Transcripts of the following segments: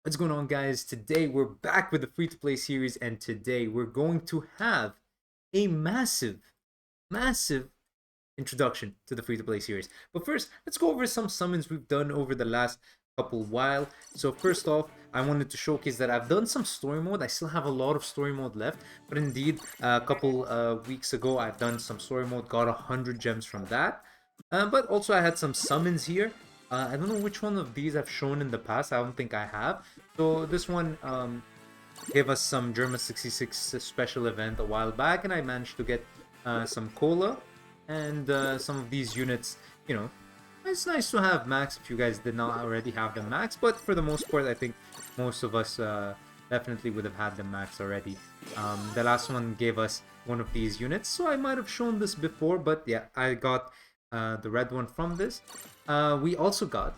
What's going on, guys? Today we're back with the free-to-play series, and today we're going to have a massive introduction to the free-to-play series. But first, let's go over some summons we've done over the last couple while. So first off, I wanted to showcase that I've done some story mode. I still have a lot of story mode left, but indeed, a couple weeks ago, I've done some story mode, got 100 gems from that. But also I had some summons here. I don't know which one of these I've shown in the past. I don't think I have. So this one gave us some Germa 66 special event a while back, and I managed to get some cola and some of these units. You know, it's nice to have max if you guys did not already have them max, but for the most part, I think most of us definitely would have had them max already. The last one gave us one of these units, so I might have shown this before, but yeah, I got the red one from this. We also got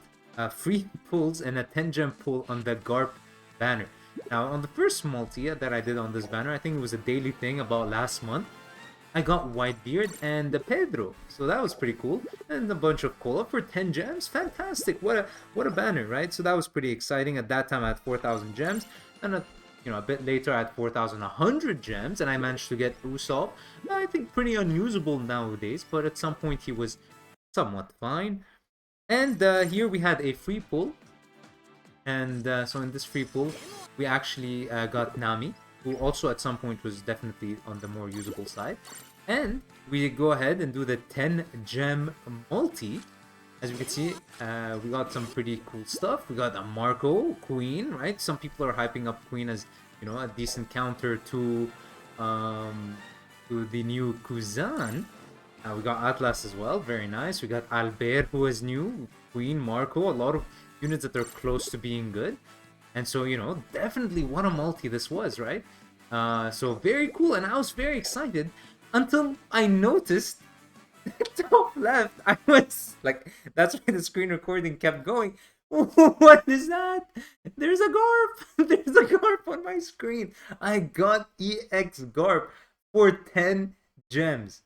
free pulls and a 10 gem pull on the Garp banner. Now, on the first multi that I did on this banner, I think it was a daily thing about last month, I got Whitebeard and Pedro, so that was pretty cool, and a bunch of cola for 10 gems. Fantastic! What a banner, right? So that was pretty exciting. At that time, I had 4,000 gems, and a bit later, I had 4,100 gems, and I managed to get Usopp. I think pretty unusable nowadays, but at some point he was somewhat fine. And here we had a free pull, and so in this free pull, we actually got Nami, who also at some point was definitely on the more usable side. And we go ahead and do the 10 gem multi. As you can see, we got some pretty cool stuff. We got a Marco, Queen, right? Some people are hyping up Queen as, you know, a decent counter to the new Kuzan. We got Atlas as well, very nice. We got Albert, who is new, Queen, Marco, a lot of units that are close to being good. And so, you know, definitely what a multi this was, right? So very cool, and I was very excited until I noticed top left. I was like, that's why the screen recording kept going. What is that? There's a Garp! There's a Garp on my screen. I got EX Garp for 10 gems.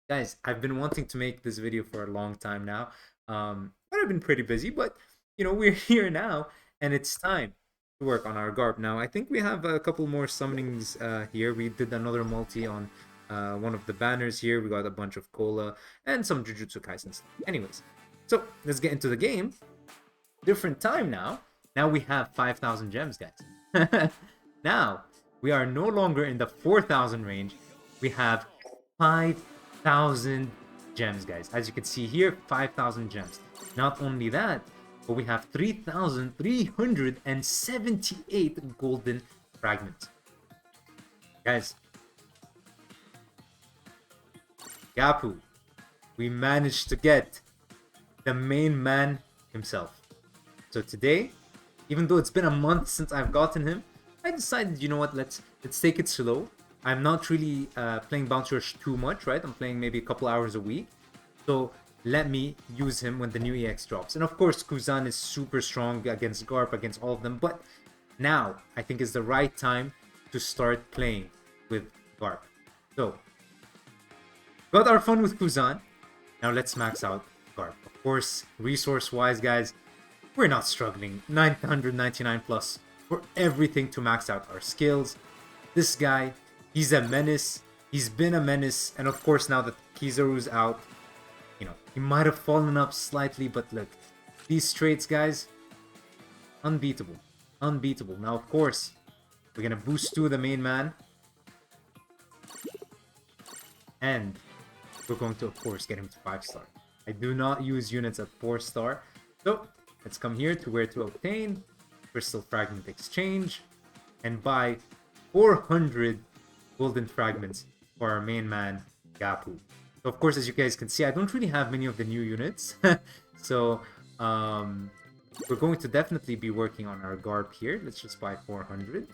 Guys, I've been wanting to make this video for a long time now. But I've been pretty busy, but you know, we're here now, and it's time to work on our Garp. Now, I think we have a couple more summonings here. We did another multi on one of the banners here. We got a bunch of cola and some Jujutsu Kaisen stuff. Anyways, so let's get into the game. Different time now. Now we have 5,000 gems, guys. Now, we are no longer in the 4,000 range. We have 5,000 gems, guys. As you can see here, 5,000 gems. Not only that, but we have 3,378 golden fragments. Guys, Gapu, we managed to get the main man himself. So today, even though it's been a month since I've gotten him, I decided, you know what, let's take it slow. I'm not really playing Bounty Rush too much, right? I'm playing maybe a couple hours a week. So let me use him when the new EX drops. And of course, Kuzan is super strong against Garp, against all of them. But now, I think is the right time to start playing with Garp. So, got our fun with Kuzan. Now let's max out Garp. Of course, resource-wise, guys, we're not struggling. 999 plus for everything to max out our skills. This guy, he's a menace. He's been a menace. And of course, now that Kizaru's out, you know, he might have fallen up slightly, but look, these traits, guys, unbeatable. Unbeatable. Now, of course, we're going to boost to the main man. And we're going to, of course, get him to 5-star. I do not use units at 4-star. So, let's come here to where to obtain Crystal Fragment Exchange and buy 400 golden fragments for our main man, Gapu. So of course, as you guys can see, I don't really have many of the new units. So we're going to definitely be working on our Garp here. Let's just buy 400.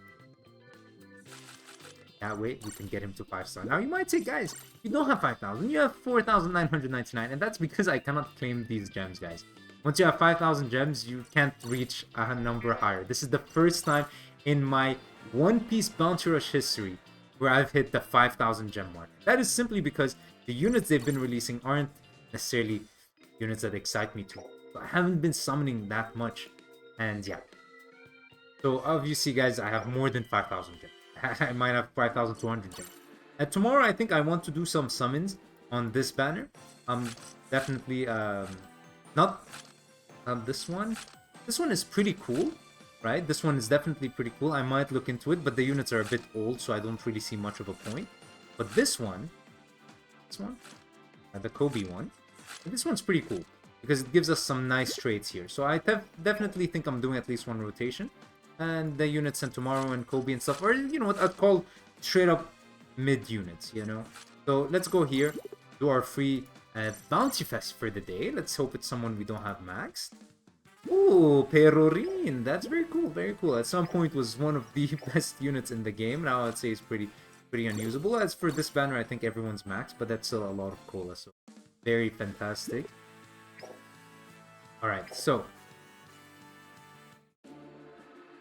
That way we can get him to 5-star. Now you might say, guys, you don't have 5,000, you have 4,999, and that's because I cannot claim these gems, guys. Once you have 5,000 gems, you can't reach a number higher. This is the first time in my One Piece Bounty Rush history where I've hit the 5,000 gem mark. That is simply because the units they've been releasing aren't necessarily units that excite me too. So I haven't been summoning that much. And yeah. So obviously, guys, I have more than 5,000 gems. I might have 5,200 gems. Tomorrow, I think I want to do some summons on this banner. Definitely not this one. This one is pretty cool, right? This one is definitely pretty cool. I might look into it, but the units are a bit old, so I don't really see much of a point. But this one, the Kobe one, this one's pretty cool because it gives us some nice traits here. So I definitely think I'm doing at least one rotation. And the units sent tomorrow and Kobe and stuff, or you know what I'd call straight up mid units, you know. So let's go here, do our free bounty fest for the day. Let's hope it's someone we don't have maxed. Ooh, Perorin, that's very cool, very cool. At some point was one of the best units in the game. Now I'd say it's pretty unusable. As for this banner, I think everyone's maxed, but that's still a lot of cola, so very fantastic. Alright, so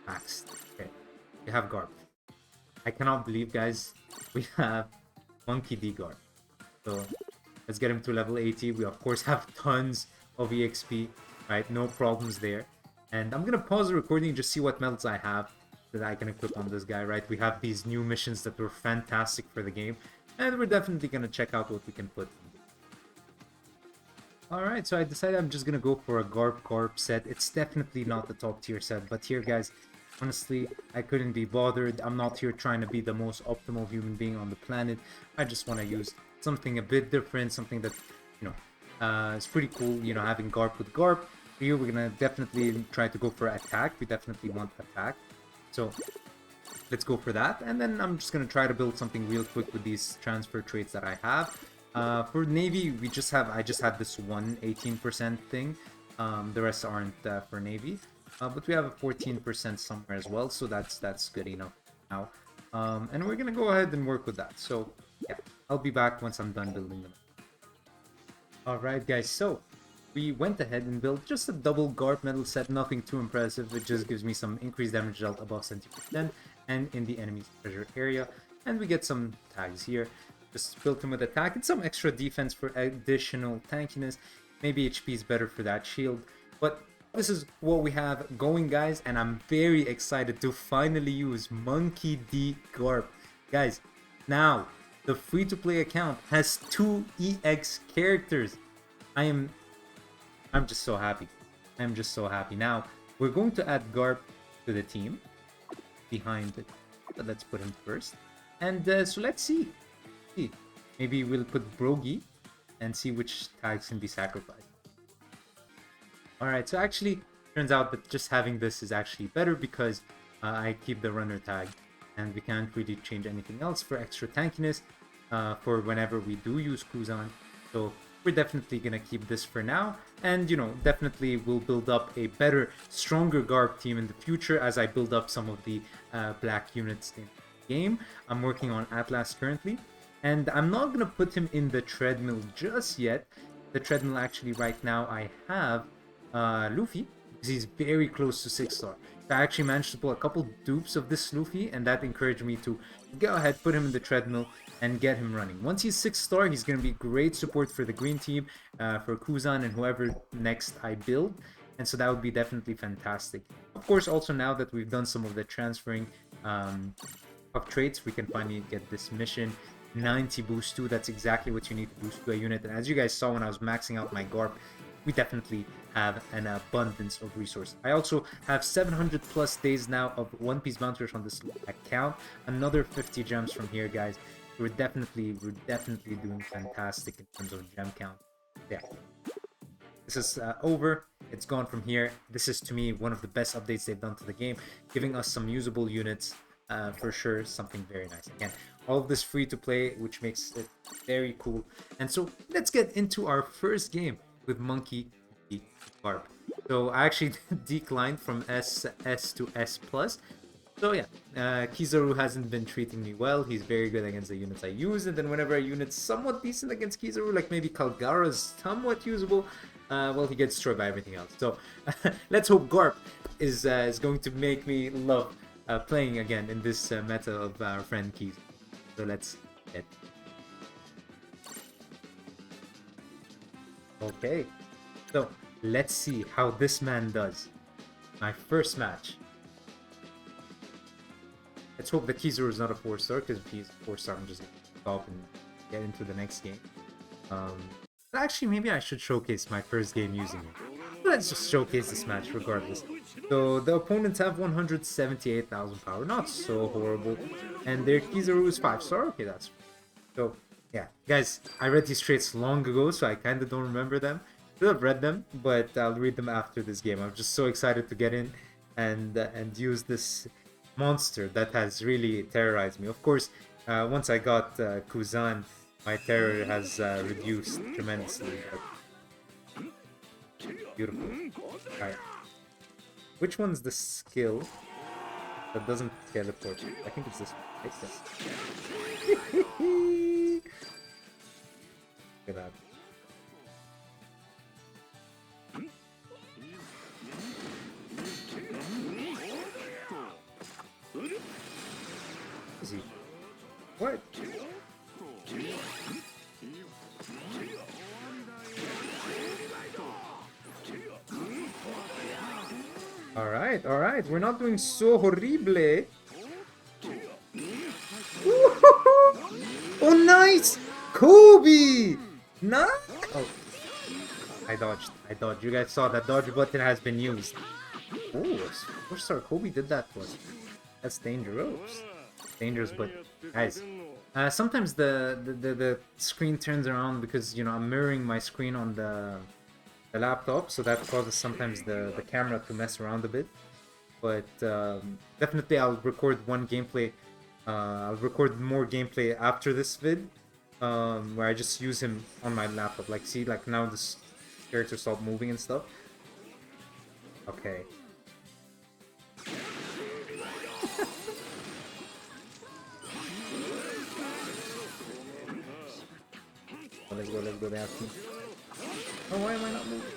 maxed. Okay, we have Garp. I cannot believe, guys, we have Monkey D Garp. So let's get him to level 80. We of course have tons of EXP, right? No problems there. And I'm gonna pause the recording and just see what medals I have that I can equip on this guy, right? We have these new missions that were fantastic for the game, and we're definitely gonna check out what we can put. Alright, so I decided I'm just gonna go for a Garp set. It's definitely not the top tier set, but here, guys, honestly, I couldn't be bothered. I'm not here trying to be the most optimal human being on the planet. I just want to use something a bit different, something that, you know, is pretty cool, you know, having Garp with Garp. Here, we're gonna definitely try to go for attack. We definitely want attack. So, let's go for that. And then I'm just gonna try to build something real quick with these transfer traits that I have. For Navy, I just had this one 18% thing. The rest aren't for Navy. But we have a 14% somewhere as well, so that's good enough now. And we're gonna go ahead and work with that. So yeah, I'll be back once I'm done building them. Alright guys, so we went ahead and built just a double Garp medal set, nothing too impressive. It just gives me some increased damage dealt above 70% and in the enemy's treasure area. And we get some tags here. Just built him with attack and some extra defense for additional tankiness. Maybe HP is better for that shield, but this is what we have going, guys, and I'm very excited to finally use Monkey D Garp. Guys, now the free-to-play account has 2 EX characters. I'm just so happy. I'm just so happy. Now, we're going to add Garp to the team behind it. But let's put him first. And so let's see. Maybe we'll put Brogy and see which tags can be sacrificed. Alright, so actually, turns out that just having this is actually better because I keep the runner tag and we can't really change anything else for extra tankiness for whenever we do use Kuzan. So we're definitely gonna keep this for now, and you know, definitely we'll build up a better, stronger Garp team in the future as I build up some of the black units in the game. I'm working on Atlas currently. And I'm not going to put him in the treadmill just yet. The treadmill actually right now I have Luffy, because he's very close to 6-star. I actually managed to pull a couple dupes of this Luffy, and that encouraged me to go ahead, put him in the treadmill, and get him running. Once he's 6-star, he's going to be great support for the green team, for Kuzan and whoever next I build. And so that would be definitely fantastic. Of course, also now that we've done some of the transferring of traits, we can finally get this mission. 90 boost too. That's exactly what you need to boost to a unit. And as you guys saw when I was maxing out my Garp, we definitely have an abundance of resources. I also have 700 plus days now of One Piece Bounty Rush on this account. Another 50 gems from here, guys. We're definitely doing fantastic in terms of gem count. Yeah. This is over. It's gone from here. This is, to me, one of the best updates they've done to the game, giving us some usable units. For sure, something very nice. Again, all of this free to play, which makes it very cool. And so let's get into our first game with Monkey D Garp. So I actually declined from SS to S+. So yeah, Kizaru hasn't been treating me well. He's very good against the units I use, and then whenever a unit's somewhat decent against Kizaru, like maybe Kalgara's somewhat usable, well, he gets destroyed by everything else. So let's hope Garp is going to make me love playing again in this meta of our friend Keys. So let's get. Okay, so let's see how this man does. My first match. Let's hope that Kizaru is not a 4-star, because if he's a 4-star, I'm just gonna stop and get into the next game. But actually, maybe I should showcase my first game using it. Let's just showcase this match regardless. So the opponents have 178,000 power, not so horrible, and their Kizaru is 5-star. Okay, that's so. Yeah, guys, I read these traits long ago, so I kind of don't remember them. Should have read them, but I'll read them after this game. I'm just so excited to get in and use this monster that has really terrorized me. Of course, once I got Kuzan, my terror has reduced tremendously. Beautiful. Alright. Which one's the skill that doesn't teleport? I think it's this one. It's this. Look at that. Easy. What? Alright, we're not doing so horrible. Oh, nice! Kobe! Nice! Oh, I dodged. You guys saw that dodge button has been used. Oh, 4-star Kobe did that to us. That's dangerous. Dangerous, but guys, sometimes the screen turns around because, you know, I'm mirroring my screen on the laptop, so that causes sometimes the camera to mess around a bit. But definitely I'll record one gameplay. I'll record more gameplay after this vid, where I just use him on my laptop. Like, see, like now this character stopped moving and stuff. Okay. Let's go, they have to. Oh, why am I not moving?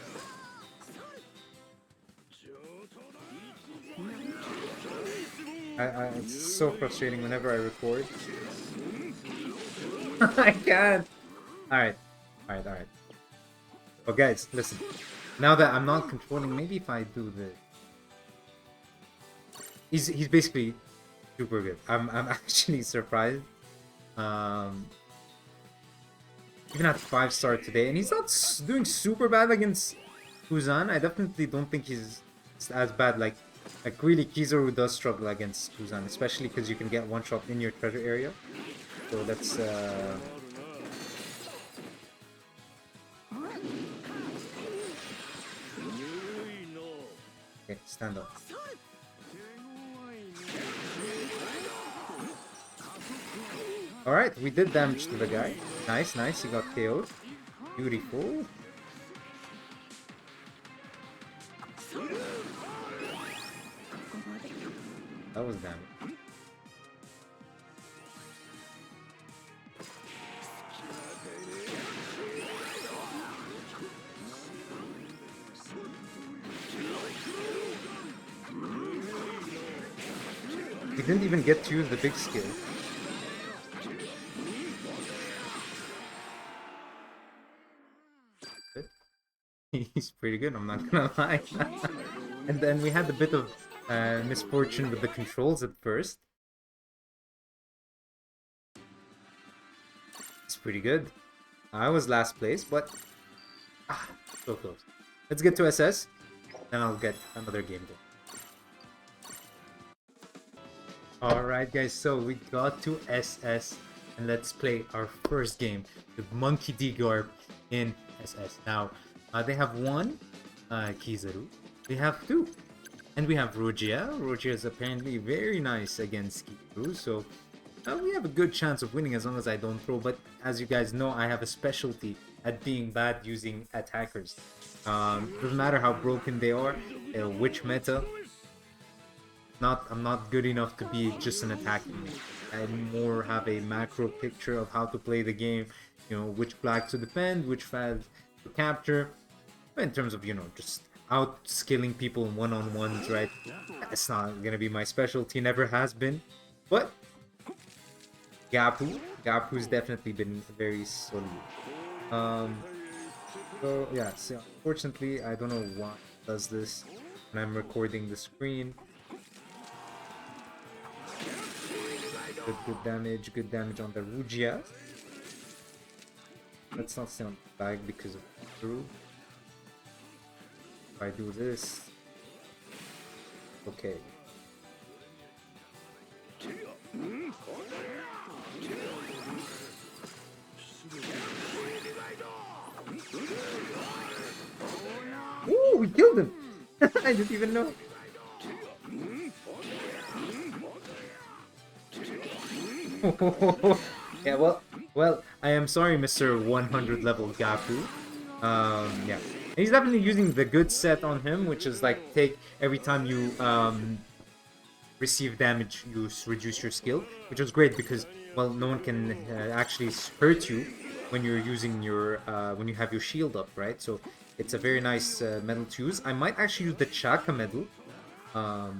It's so frustrating whenever I record. I can't! Alright. But guys, listen. Now that I'm not controlling, maybe if I do this. He's basically super good. I'm actually surprised. Even at 5-star today, and he's not doing super bad against Kuzan. I definitely don't think he's as bad. Like really, Kizaru does struggle against Kuzan, especially because you can get one shot in your treasure area. So that's okay. Stand up. Alright, we did damage to the guy. Nice, he got KO'd. Beautiful. That was damage. He didn't even get to use the big skill. He's pretty good, I'm not gonna lie. And then we had a bit of misfortune with the controls at first. It's pretty good. I was last place, but so close. Let's get to SS, then I'll get another game going. Alright guys, so we got to SS, and let's play our first game with Monkey D. Garp in SS. Now, they have one Kizaru, they have two, and we have Rogia. Rogia is apparently very nice against Kizaru, so we have a good chance of winning as long as I don't throw. But as you guys know, I have a specialty at being bad using attackers. Doesn't matter how broken they are, which meta. I'm not good enough to be just an attacking mate. I more have a macro picture of how to play the game. You know, which flag to defend, which flag to capture. In terms of, you know, just out-skilling people in one-on-ones, right? That's not gonna be my specialty, never has been. But Gapu's definitely been very solid. So yeah, so unfortunately I don't know why it does this when I'm recording the screen. Good damage on the Rugia. Let's not stay on the flag because of Drew. If I do this, okay. Ooh, we killed him! I didn't even know. Yeah, well, I am sorry, Mr. 100 level Gaku. Yeah. And he's definitely using the good set on him, which is like take every time you receive damage, you reduce your skill, which was great because, well, no one can actually hurt you when you're using your when you have your shield up, right? So it's a very nice medal to use. I might actually use the Chaka medal. Let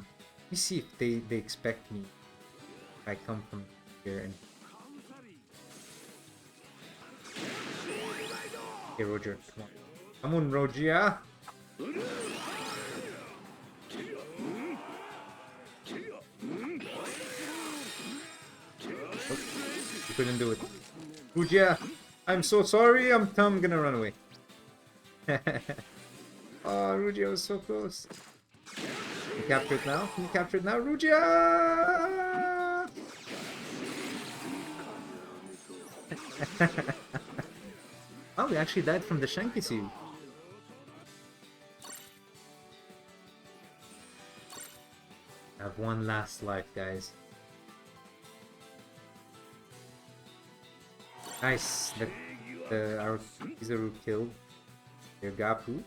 me see if they expect me if I come from here and. Okay, Roger, come on. Come on, Rogia! Oh, you couldn't do it. Rogia! I'm so sorry, I'm gonna run away. Oh, Rugia was so close. Can you capture it now? Can you capture it now? Rugia! Oh, we actually died from the Shankisu. I have one last life, guys. Nice. Our Kizaru killed their Gapu.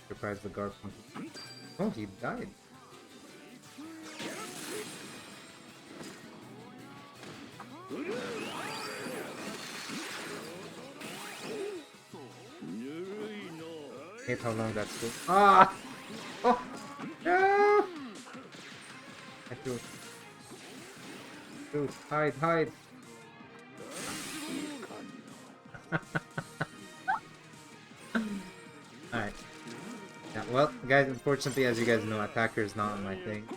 Surprised the Garp. Oh, he died. Hate how long that's took. Ah! Oh! No! I threw. Dude, hide, hide! Alright. Yeah, well, guys, unfortunately, as you guys know, attacker is not my thing.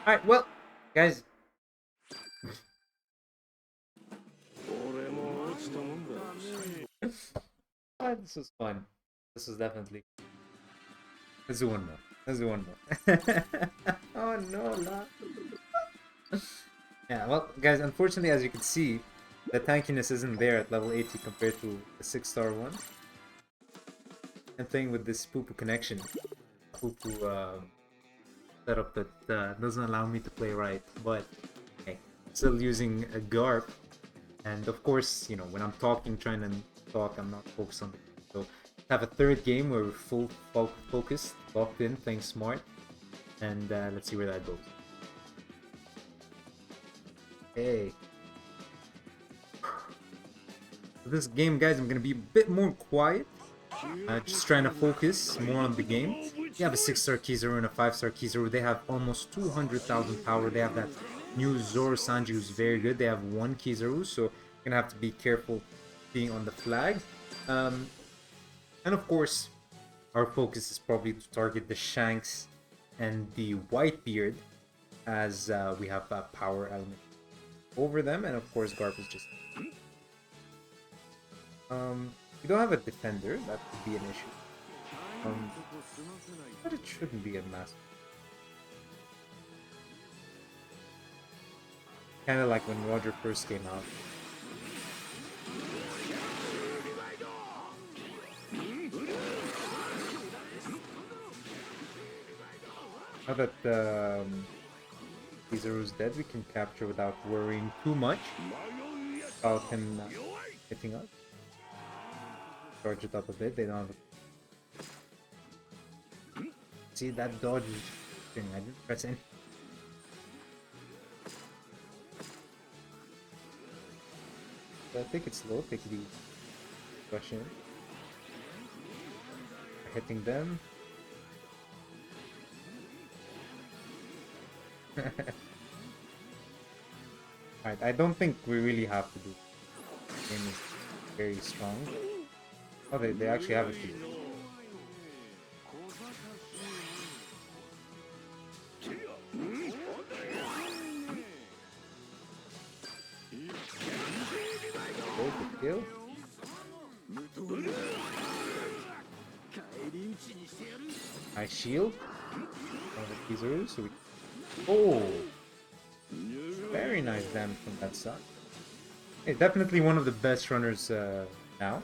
Alright, well, guys. This was fun. This was definitely. Let's do one more. Let's do one more. Oh no, la. Yeah, well, guys, unfortunately, as you can see, the tankiness isn't there at level 80 compared to the 6-star one. I'm playing with this poo-poo connection. Poo-poo setup that doesn't allow me to play right, but hey, still using a Garp. And of course, you know, when I'm talking, trying to talk, I'm not focused on it. So have a third game where we're full focused, locked in, playing smart, and let's see where that goes. Hey. For this game, guys, I'm gonna be a bit more quiet. Just trying to focus more on the game. You have a 6-star Kizaru and a 5-star Kizaru. They have almost 200,000 power. They have that new Zoro Sanji who's very good. They have one Kizaru, so you're gonna have to be careful being on the flag. And of course, our focus is probably to target the Shanks and the Whitebeard, as we have a power element over them, and of course Garp is just. We don't have a defender, that could be an issue. But it shouldn't be a massive. Kinda like when Roger first came out. Now that Kizaru's dead, we can capture without worrying too much about him hitting us. Charge it up a bit, they don't have a... See, that dodge is... I didn't press any. I think it's low, take the question. Hitting them. Alright, I don't think we really have to do. The game is very strong. Oh, they actually have a key. Go to kill. I shield. Oh, the Kizaru, so we... Oh! Very nice damage from that side. Hey, definitely one of the best runners now.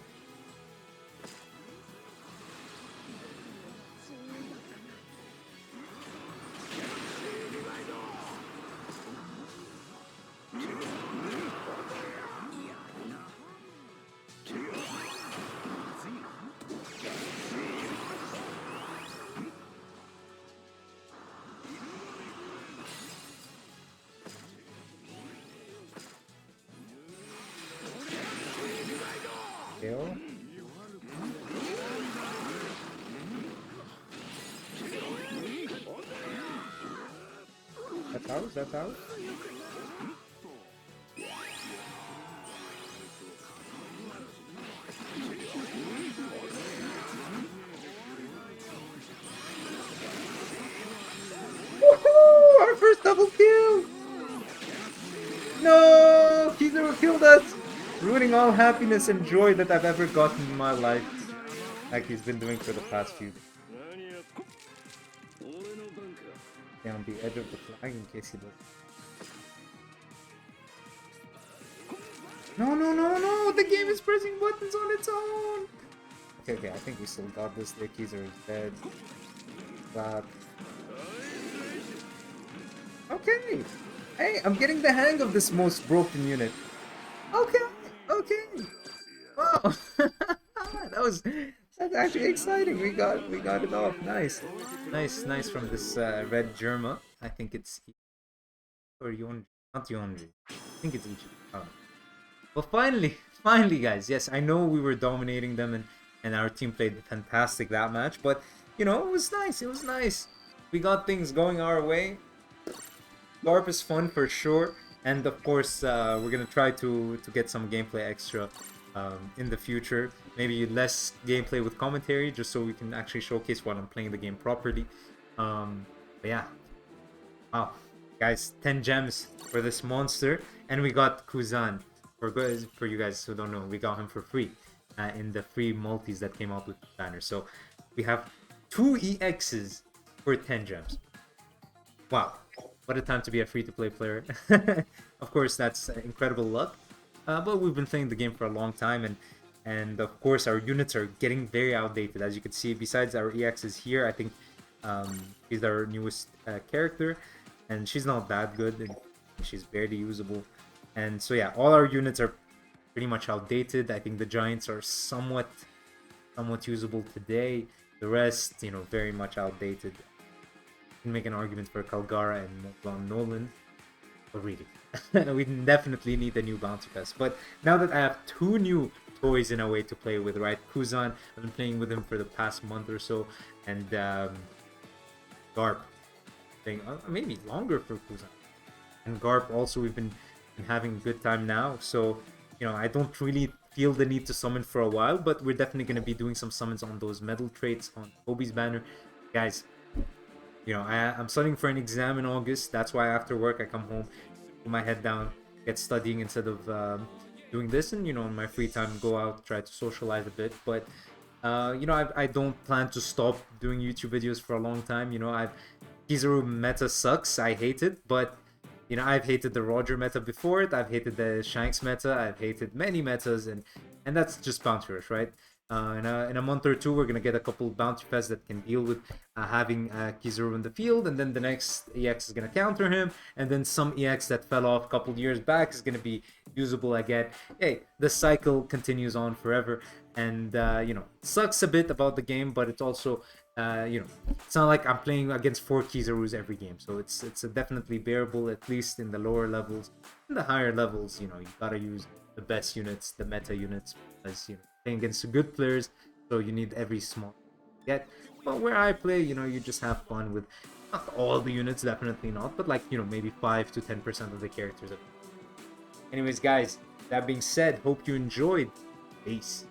Kill. That's ours, that's ours. Woohoo! Our first double kill! No! Kizaru killed us! Ruining all happiness and joy that I've ever gotten in my life. Like he's been doing for the past few days. Stay on the edge of the flag in case he does. No, no, no, no! The game is pressing buttons on its own! Okay, okay, I think we still got this. The Kizaru is dead. That. Okay! Hey, I'm getting the hang of this most broken unit. Okay, okay. Wow, that's actually exciting. We got it off. Nice, nice from this red Germa. I think it's or Yonji, not Yonji. I think it's Ichi. Oh. Well, finally, guys. Yes, I know we were dominating them and our team played fantastic that match, but you know it was nice. It was nice. We got things going our way. Garp is fun for sure, and of course we're gonna try to get some gameplay extra in the future. Maybe less gameplay with commentary, just so we can actually showcase while I'm playing the game properly. But yeah, wow, guys, 10 gems for this monster, and we got Kuzan. For you guys who don't know, we got him for free in the free multis that came out with the banner. So we have 2 EXs for 10 gems. Wow. What a time to be a free-to-play player. Of course, that's incredible luck. But we've been playing the game for a long time, and of course, our units are getting very outdated. As you can see, besides our EXs here, I think she's our newest character, and she's not that good, and she's barely usable. And so yeah, all our units are pretty much outdated. I think the Giants are somewhat usable today. The rest, you know, very much outdated. Can make an argument for Kalgara and Von Nolan, but really, we definitely need a new bounty pass. But now that I have 2 new toys in a way to play with, right? Kuzan, I've been playing with him for the past month or so, and Garp, playing maybe longer for Kuzan. And Garp also, we've been having a good time now. So you know, I don't really feel the need to summon for a while, but we're definitely going to be doing some summons on those medal traits on Kobe's banner, guys. You know, I'm studying for an exam in August. That's why after work I come home, put my head down, get studying instead of doing this, and you know, in my free time go out, try to socialize a bit. But you know, I don't plan to stop doing YouTube videos for a long time. You know, Kizaru meta sucks. I hate it, but you know, I've hated the Roger meta before it. I've hated the Shanks meta. I've hated many metas, and that's just Bounty Rush, right? In a month or two, we're gonna get a couple bounty pass that can deal with having Kizaru in the field, and then the next EX is gonna counter him, and then some EX that fell off a couple years back is gonna be usable again. Hey, the cycle continues on forever, and you know, it sucks a bit about the game, but it's also you know, it's not like I'm playing against 4 Kizarus every game, so it's definitely bearable, at least in the lower levels. In the higher levels, you know, you gotta use the best units, the meta units, because you know, playing against good players, so you need every small get. But where I play, you know, you just have fun with not all the units, definitely not, but like, you know, maybe 5 to 10% of the characters. Anyways, guys, that being said, hope you enjoyed. Peace.